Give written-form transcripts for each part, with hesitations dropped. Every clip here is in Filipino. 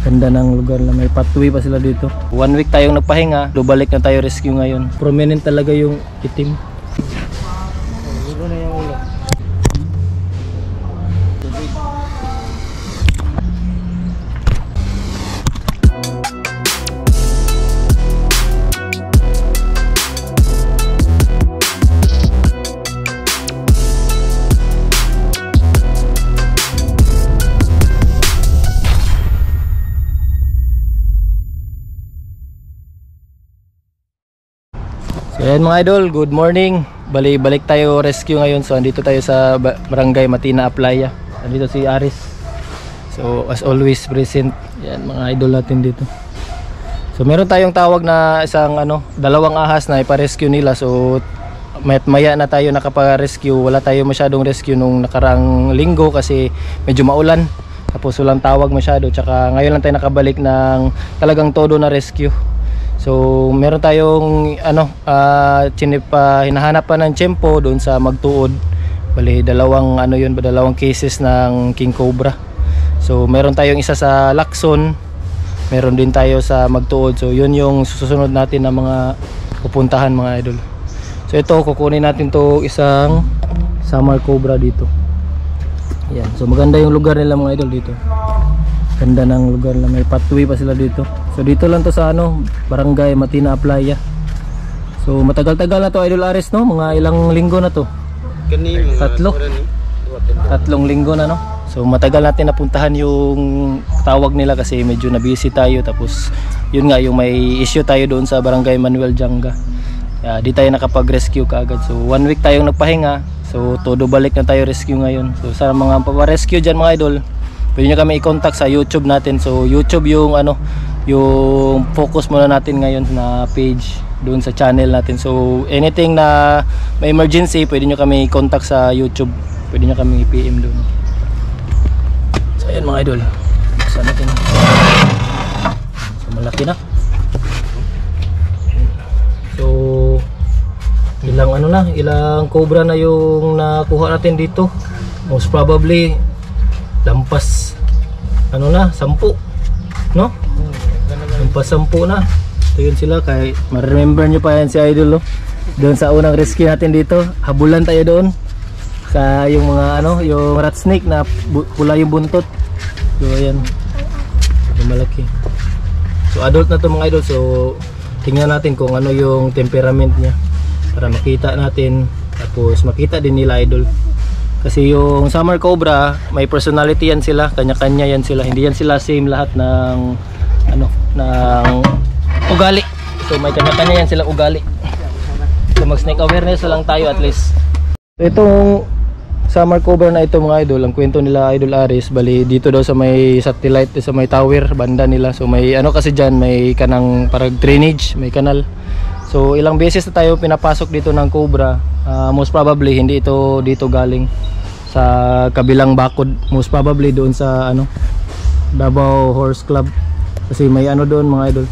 Ganda ng lugar na may pathway pa sila dito. 1 week tayong nagpahinga, balik na tayo rescue ngayon. Prominent talaga yung itim. Dito na yung ulo. So ayan mga idol, good morning. Balik tayo rescue ngayon. So andito tayo sa Barangay Matina Aplaya. Andito si Aris. So as always present. Yan mga idol natin dito. So meron tayong tawag na isang dalawang ahas na ipa-rescue nila. So maya na tayo nakapa-rescue. Wala tayo masyadong rescue nung nakarang linggo kasi medyo maulan. Tapos walang tawag masyado. Tsaka ngayon lang tayo nakabalik ng talagang todo na rescue. So meron tayong hinahanap pa ng tiyempo doon sa Magtuod. Bali dalawang dalawang cases ng King Cobra. So meron tayong isa sa Lacson, meron din tayo sa Magtuod. So yun yung susunod natin na mga pupuntahan mga idol. So ito kukunin natin to isang Summer Cobra dito. Yan. So maganda yung lugar nila mga idol dito. Ganda ng lugar na may pathway pa sila dito. So dito lang to sa Barangay Matina Aplaya. So matagal-tagal na to Idol Aris no? Mga ilang linggo na to? Tatlong linggo na no? So matagal natin napuntahan yung tawag nila kasi medyo na-busy tayo. Tapos yun nga yung may issue tayo doon sa Barangay Manuel Janga. Di tayo nakapag-rescue kaagad. So 1 week tayong nagpahinga. So todo balik na tayo rescue ngayon. So sa mga pa-rescue dyan mga idol, pwede nyo kami i-contact sa YouTube natin. So YouTube yung yung focus muna natin ngayon na page doon sa channel natin. So anything na may emergency, pwede nyo kami i-contact sa YouTube. Pwede nyo kami i-PM doon. So ayan mga idol, buksan natin. So malaki na. So ilang cobra na yung nakuha natin dito. Most probably lampas 10 no? Lampas 10 na. Ito yun sila, kay ma-remember nyo pa yan si idol doon sa unang rescue natin dito. Habulan tayo doon sa yung mga yung rat snake na pula yung buntot. So ayan, malaki. So adult na to mga idol. So tingnan natin kung ano yung temperament niya para makita natin, tapos makita din nila idol. Kasi yung Summer Cobra, may personality yan sila, kanya-kanya yan sila. Hindi yan sila same lahat ng ng ugali. So may kanya-kanya yan sila ugali. So mag-snake awareness lang tayo at least. So itong Summer Cobra na ito mga idol, ang kwento nila Idol Aris, bali dito daw sa may satellite, sa may tower, banda nila. So may kasi dyan, may kanang parang drainage, may kanal. So ilang beses na tayo pinapasok dito ng Cobra. Most probably hindi ito dito galing sa kabilang bakod, most probably doon sa Davao Horse Club, kasi may doon mga idol,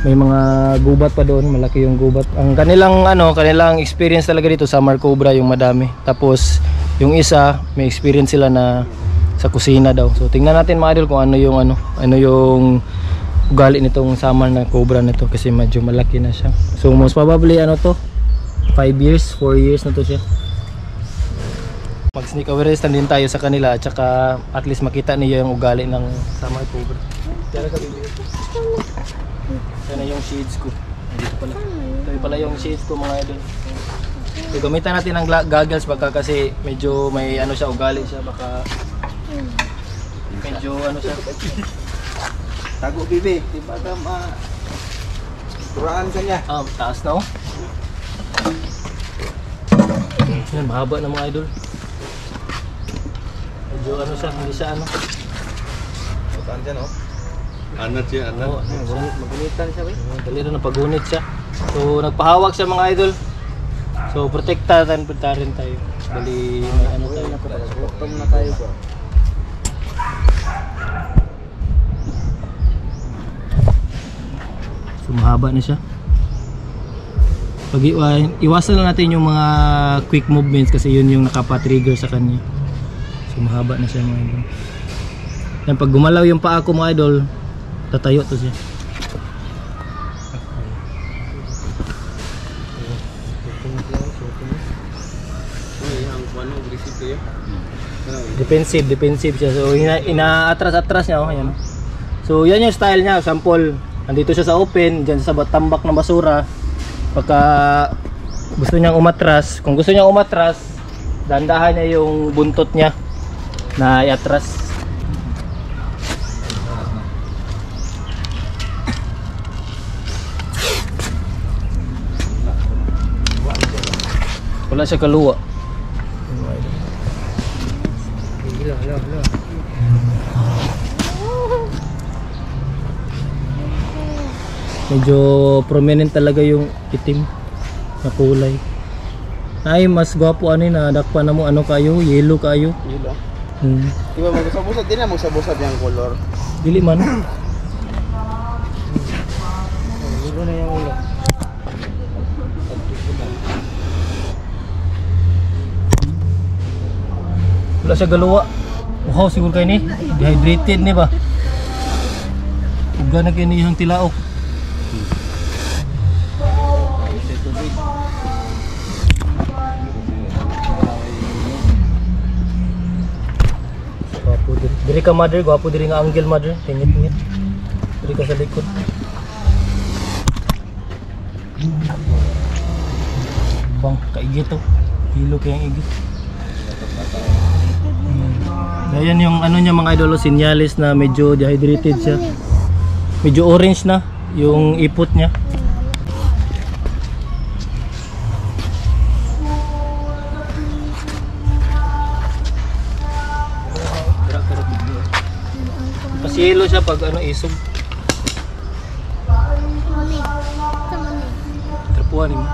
may mga gubat pa doon, malaki yung gubat. Ang kanilang kanilang experience talaga dito Summer Cobra yung madami. Tapos yung isa may experience sila na sa kusina daw. So tingnan natin mga idol kung ano yung ugali nitong Summer na Cobra nito, kasi medyo malaki na siya. So most probably 5 years, 4 years na to siya. Mag sneak awareness din tayo sa kanila, at saka at least makita niyo yung ugali ng Summer Cobra. Yan yung shades ko. Dito pala. Ito pala yung shades ko mga idol. So gamitan natin ng goggles baka kasi medyo may siya, ugali siya, baka medyo siya. Tago bibi, di ba turaan sa niya? Taas na Yan, mahaba na mga idol. Medyo siya, hindi siya Saan dyan Anat siya, anat. Magunitan siya ba? Dali na napagunit siya. So nagpahawak siya mga idol. So protektahan rin tayo. Bali may tayo. Huwag na tayo ba? So mahaba na siya. Iwasan lang natin yung mga quick movements kasi yun yung nakapa-trigger sa kanya. So mahaba na siya mga idol. Yan, pag gumalaw yung paa ko mga idol, tatayo to siya. Defensive siya. So ina-atras niya, oh, ayan. So yan yung style niya, sample. Nandito siya sa open, diyan sa tambak ng basura. Pagka gusto niyang umatras, kung gusto niyang umatras, dandahan niya yung buntot niya na iatras. Wala siya kaluwa. Medyo prominent talaga yung itim na kulay. Ay, mas gwapo ano na dakpa na mo ano kayo, yellow kayo. Yelo. Diba magusab-usab din na magsab-usab yung color. Dili man. Yelo na yung ulo. Wala siya galuwa. Wow, siguro kayo ni dehydrated ni ba? Uga na kayo ni yung tilaok. Gwapo diri ka mother, gwapo diri nga angle mother, tingit-tingit. Diri ka sa likod. Bang, kaigit to. Hilo kayang igit. Ayan yung ano niya mga idol, sinyalis na medyo dehydrated siya. Medyo orange na yung ipot niya. Pasilo siya pag ano isog. Terpuan mo.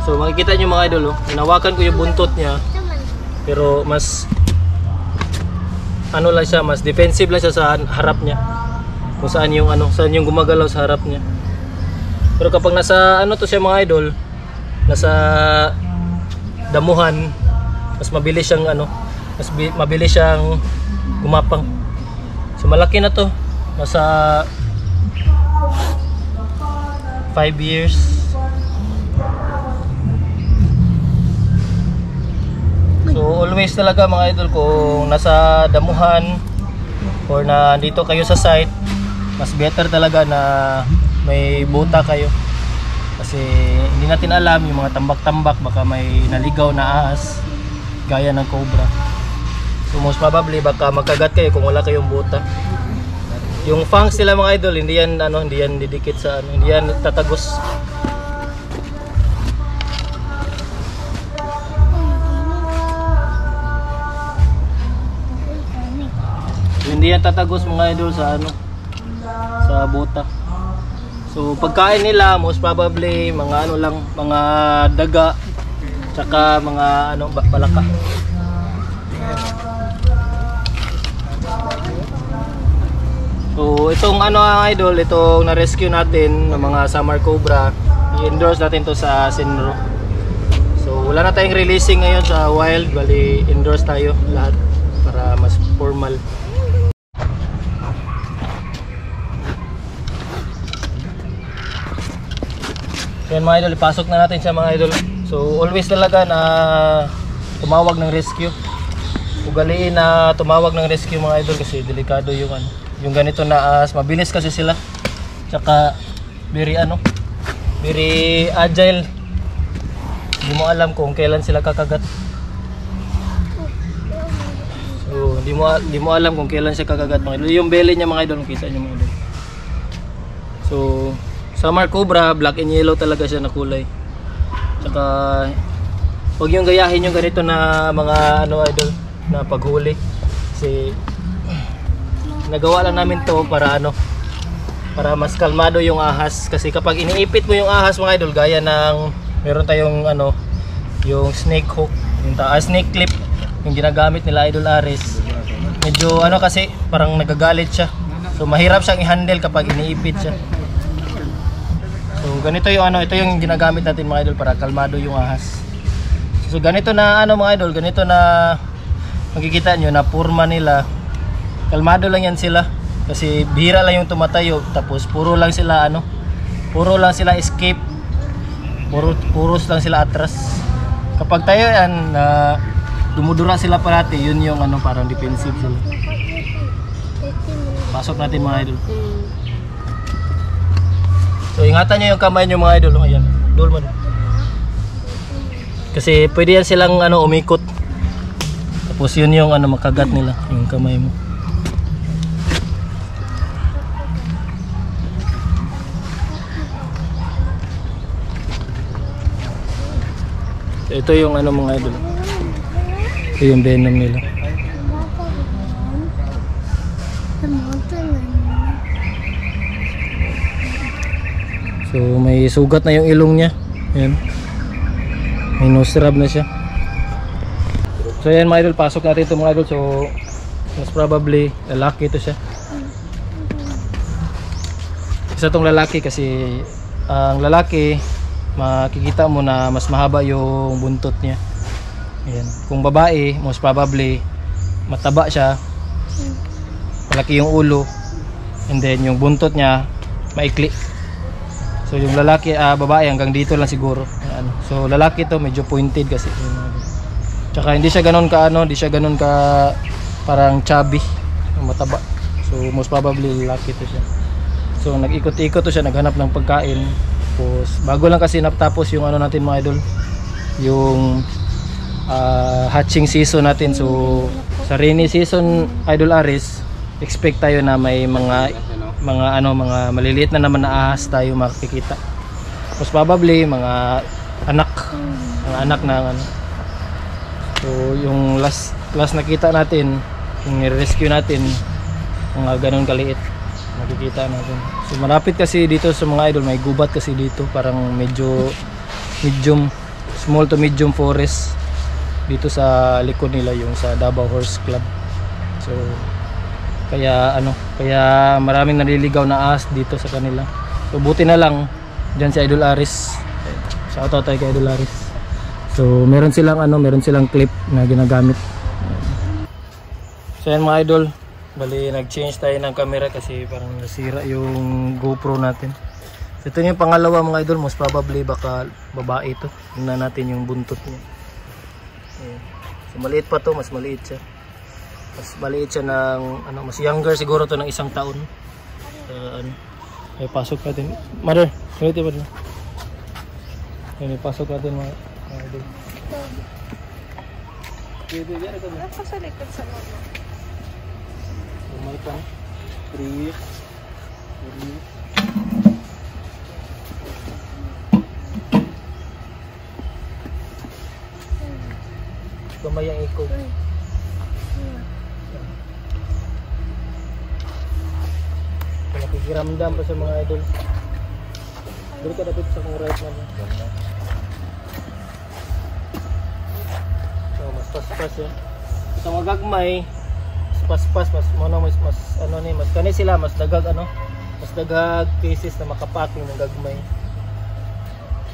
So makikita niyo mga idol, oh, hinawakan ko yung buntot niya. Pero mas ano lang siya, mas defensive lang siya sa harap niya. Kung saan yung ano, saan yung gumagalaw sa harap niya. Pero kapag nasa ano to siya mga idol, nasa damuhan, mas mabilis siyang ano, mabilis siyang gumapang. So malaki na to, nasa 5 years. So always talaga mga idol, kung nasa damuhan or na dito kayo sa site, mas better talaga na may buta kayo. Kasi hindi natin alam yung mga tambak-tambak, baka may naligaw na ahas gaya ng cobra. So most probably baka magkagat kayo kung wala kayong buta. Yung fangs nila mga idol, hindi yan ano, hindi yan didikit sa ano, hindi yan tatagos. Hindi yan tatagos mga idol sa ano, sa buta. So pagkain nila most probably mga ano lang, mga daga tsaka mga ano palaka. So itong ano idol, itong na-rescue natin ng mga summer cobra, i-endorse natin to sa Sinro. So wala na tayong releasing ngayon sa wild, bali endorse tayo lahat para mas formal. Yan mga idol, ipasok na natin siya mga idol. So always talaga na tumawag ng rescue. Ugaliin na tumawag ng rescue mga idol kasi delikado yung ano, yung ganito na mabilis kasi sila. Tsaka very ano, very agile. Hindi mo alam kung kailan sila kakagat. So hindi mo alam kung kailan siya kakagat mga idol. Yung belly niya mga idol, kita niyo mga idol. So summer cobra, black and yellow talaga siya na kulay. Tsaka huwag yung gayahin yung ganito na mga ano idol na paghuli. Kasi nagawa lang namin to para ano, para mas kalmado yung ahas. Kasi kapag iniipit mo yung ahas mga idol, gaya ng meron tayong ano, yung snake hook, yung snake clip, yung ginagamit nila idol Aris. Medyo ano kasi parang nagagalit siya. So mahirap siyang i-handle kapag iniipit siya. So ganito yung ano, ito yung ginagamit natin mga idol para kalmado yung ahas. So ganito na ano mga idol, ganito na makikita nyo na purma nila. kalmado lang yan sila. Kasi bihira lang yung tumatayo. Tapos puro lang sila escape. Puros lang sila atras. Kapag tayo yan, dumudura sila parati, yun yung parang defensive sila. Pasok natin mga idol. So ingatan nyo yung kamay nyo mga idol. Ayan, idol man. Kasi pwede yan silang umikot. Tapos yun yung makagat nila, yung kamay mo. So, ito yung mga idol. Ito yung venom nila. So may sugat na yung ilong niya. Ayan. May nose rub na siya. So ayan mga idol, pasok natin ito mga idol. So most probably lalaki ito siya. Isa tong lalaki kasi ang lalaki makikita mo na mas mahaba yung buntot niya. Ayan. Kung babae, most probably mataba siya. Malaki yung ulo. And then yung buntot niya maikli. So yung lalaki, babae hanggang dito lang siguro. So lalaki to medyo pointed kasi. Tsaka hindi siya ganoon ka parang chubby, mataba. So most probably lalaki to siya. So nag-ikot-ikot to siya, naghanap ng pagkain. Tapos bago lang kasi natapos yung natin mga idol, yung hatching season natin. So sa rainy season, Idol Aris, expect tayo na may mga maliliit na naman na ahas tayo makikita. Most probably mga anak na So yung last nakita natin, yung rescue natin, mga ganun kaliit makikita natin. So malapit kasi dito sa mga idol, may gubat kasi dito, parang small to medium forest dito sa likod nila, yung sa Davao Horse Club. So kaya maraming naliligaw na ahas dito sa kanila. So buti na lang diyan si Idol Aris. Shoutout tayo kay Idol Aris. So meron silang clip na ginagamit. So yan mga idol, bali nag-change tayo ng camera kasi parang nasira yung GoPro natin. So ito yung pangalawa mga idol, most probably baka babae ito. Tingnan natin yung buntot niya. So maliit pa to, mas maliit siya. Mas maliit siya ng mas younger siguro to ng 1 taon. Ay pasok natin. Mother, wait mother. Ay pasok natin mga idol. Dito diyan ka. Ako sa likod sa loob. Umay pa. 3 weeks. Gamayang ikaw. Nakikiramdam pa sa mga idol. Dito ka dapat sa kong right naman. So mas paspas yan. Sa mga gagmay, mas paspas, mas kani sila, mas dagag cases na makapaking ng gagmay.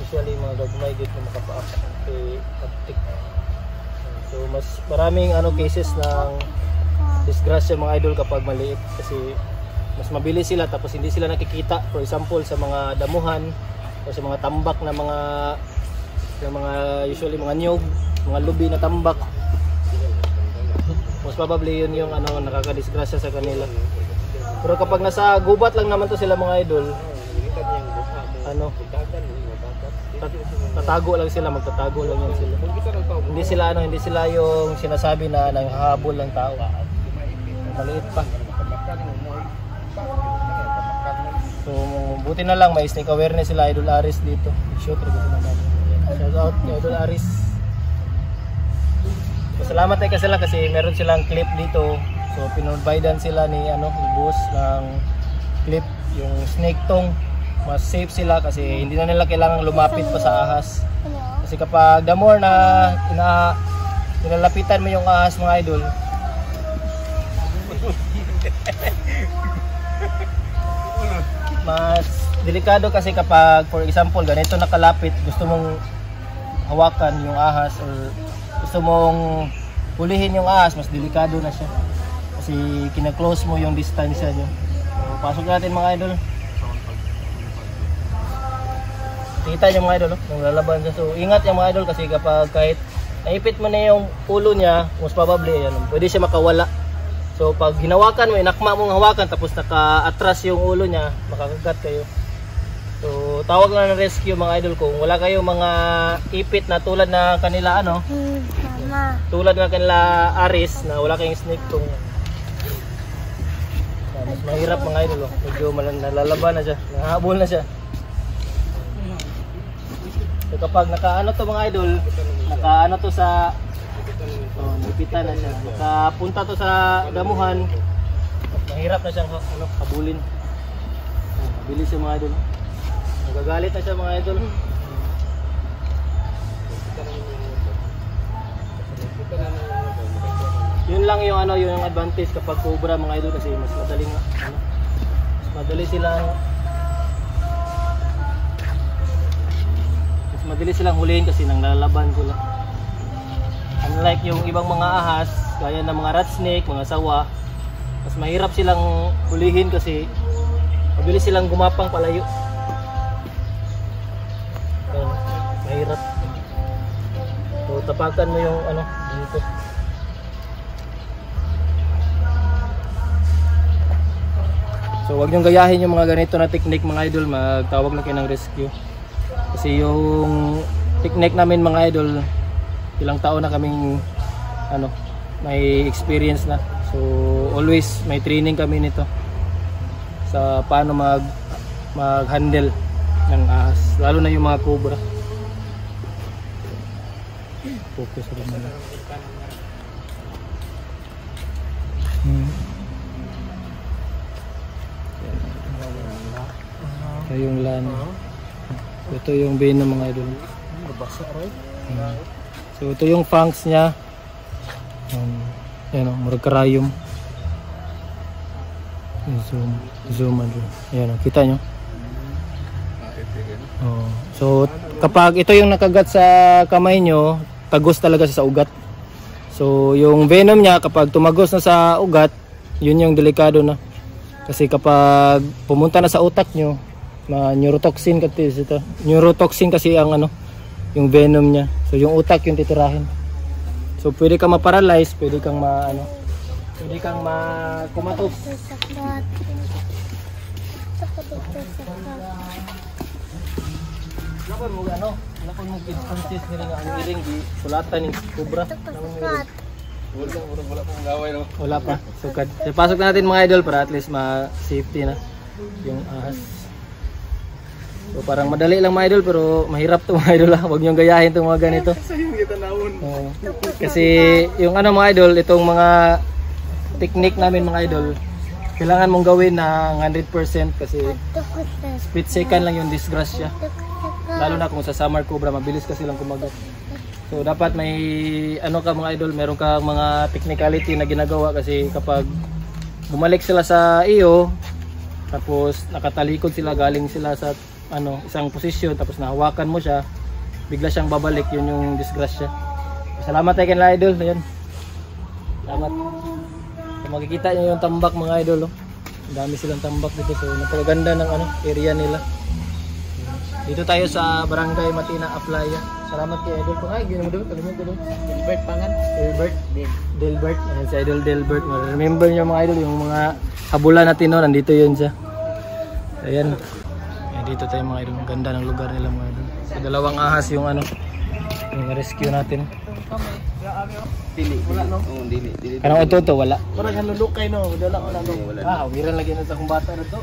Usually mga gagmay dito na makapaak kay pagtik. So mas maraming cases ng disgrasya mga idol kapag maliit kasi mas mabilis sila tapos hindi sila nakikita. For example sa mga damuhan o sa mga tambak na mga usually mga nyog, mga lubi na tambak, most probably yun yung nakakadisgrasya sa kanila. Pero kapag nasa gubat lang naman to sila mga idol, tatago lang sila, magtatago lang yan sila. Hindi sila yung sinasabi na nanghahabol ng tao. Maliit pa. So buti na lang may snake awareness sila Idol Aris dito. Shout out kay Idol Aris. So, salamat tayo kasi meron silang clip dito. So pinovidean sila ni boss ng clip, yung snake tongue. Mas safe sila kasi hindi na nila kailangang lumapit pa sa ahas. Kasi kapag the more na inalapitan mo yung ahas mga idol, mas delikado kasi kapag for example ganito nakalapit, gusto mong hawakan yung ahas or gusto mong hulihin yung ahas, mas delikado na siya. Kasi kasi kina-close mo yung distansya nyo. So, pasok natin mga idol. Kita niyo mga idol, yung lalaban siya. So ingat yung mga idol kasi kapag kahit naipit mo na yung ulo niya, most probably yan, pwede siya makawala. So pag hinawakan mo, inakma mong hawakan tapos naka-atras yung ulo niya, makakagat kayo. So tawag na ng rescue mga idol kung wala kayo mga ipit na tulad na kanila ano. Tulad na kanila Aris na wala kayong snake tung. Mas mahirap mga idol, oh. Medyo nalalaban na siya, nahabol na siya. So kapag nakaano to mga idol, nakaano to sa nipitan na siya. Nakapunta to sa damuhan, mahirap na siyang habulin. Mabilis siya mga idol. Nagagalit na siya mga idol. Yun lang yung ano, yung advantage kapag cobra mga idol kasi mas madaling ano, mas madali silang hulihin kasi nang lalaban sila. Unlike yung ibang mga ahas, gaya ng mga rat snake, mga sawa, mas mahirap silang hulihin kasi mabilis silang gumapang palayo. Ayan, mahirap. So tapakan mo yung ano dito. So wag niyong gayahin yung mga ganito na technique mga idol, magtawag lang kayo ng rescue. Kasi yung technique namin mga idol, ilang taon na kaming ano, may experience na. So always may training kami nito sa paano mag-handle ng ahas, lalo na yung mga cobra. Focus rin na. Ito yung lan. Ito yung venom mga idol. So ito yung fangs niya. Ayan o, murag karayom. Zoom ano. Ayan o, kita nyo. So kapag ito yung nakagat sa kamay nyo, tagos talaga sa ugat. So yung venom niya kapag tumagos na sa ugat, yun yung delikado na. Kasi kapag pumunta na sa utak nyo, neurotoxin kasi ito. Neurotoxin kasi ang ano, yung venom niya. So yung utak yung titirahin. So pwede kang ma-paralyze, pwede kang pwede kang kumatos. Lapan mo ano? Lapan mo kids nila nga ang iring di sulatan ng cobra. Wala pong gaway no. Wala pa. Sukad. So, pasok natin mga idol para at least ma-safety na yung ahas. So parang madali lang mga idol pero mahirap to mga idol. Huwag niyong gayahin itong mga ganito. Kasi yung ano mga idol, itong mga technique namin mga idol, kailangan mong gawin na 100% kasi split second lang yung disgrasya. Lalo na kung sa summer cobra, mabilis kasi lang kumagat. So dapat may ano ka mga idol, meron kang mga technicality na ginagawa kasi kapag bumalik sila sa iyo, tapos nakatalikod sila, galing sila sa ano, isang posisyon, tapos nahawakan mo siya, bigla siyang babalik, yun yung disgrasya. Salamat tayo kanila idol, ayan. Salamat. So, makikita nyo yung tambak mga idol, oh. Ang dami silang tambak dito, so napakaganda ng ano, area nila. Dito tayo sa Barangay Matina, Aplaya. Salamat kay Idol. Ay, gano'n mo doon, kalimutan doon. Delbert Pangan. Delbert. Ayan si Idol Delbert. Remember nyo mga idol, yung mga habulan natin no, nandito yun siya. Ayan. Ayan, dito tayo mga idol. Ang ganda ng lugar nila mga idol. Sa dalawang ahas yung ano, yung rescue natin. Dili. Wala no? Oo, dili. Anong ito? Wala. Parang nalulukay no, wala ko na no. Ah, wiran lagi na sa kung bata na to.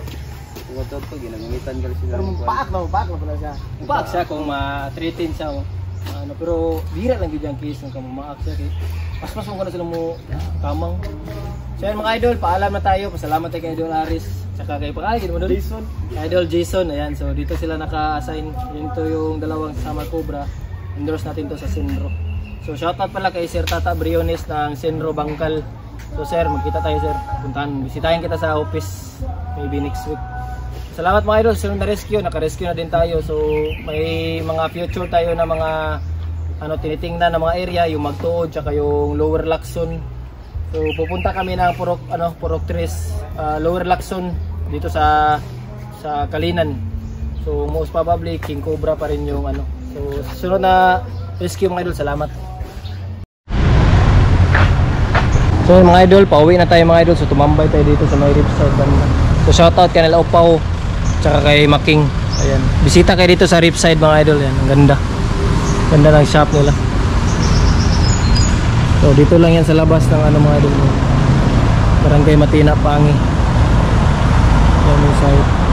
Wato to ginagamitan ka sila. Pero paak na pala siya. Paak siya kung ma-threaten siya. Ano, pero bihira lang gyud ang case ng kamaak siya kay. Paspas mo ka na sila mo kamang. So yan mga idol, paalam na tayo. Pasalamat tayo kay Idol Aris. Tsaka kay pakagin mo doon. Jason. Idol Jason, ayan. So dito sila naka-assign. Yun to yung dalawang Summer Cobra. Endorse natin to sa Senro. So shoutout pala kay Sir Tata Briones ng Senro Bangkal. So sir, magkita tayo sir. Puntahan, bisitahin kita sa office maybe next week. Salamat mga idol, sunod na rescue, naka-rescue na din tayo. So may mga future tayo na mga ano tinitingnan na mga area, yung Magtuod tsaka yung Lower Lacson. So So pupunta kami ng Purok 3, Lower Lacson dito sa Kalinan. So most probably King Cobra pa rin yung ano. So susunod na rescue mga idol, salamat. So mga idol, pauwi na tayo mga idol. So tumambay tayo dito sa may Ripside banda. So shoutout kay Nila Upaw tsaka kay Making. Ayan. Bisita kayo dito sa Ripside mga idol. Yan, ang ganda. Ganda ng shop nila. So dito lang yan sa labas ng mga idol. Barangay Matina, Pangi. Yan yung site.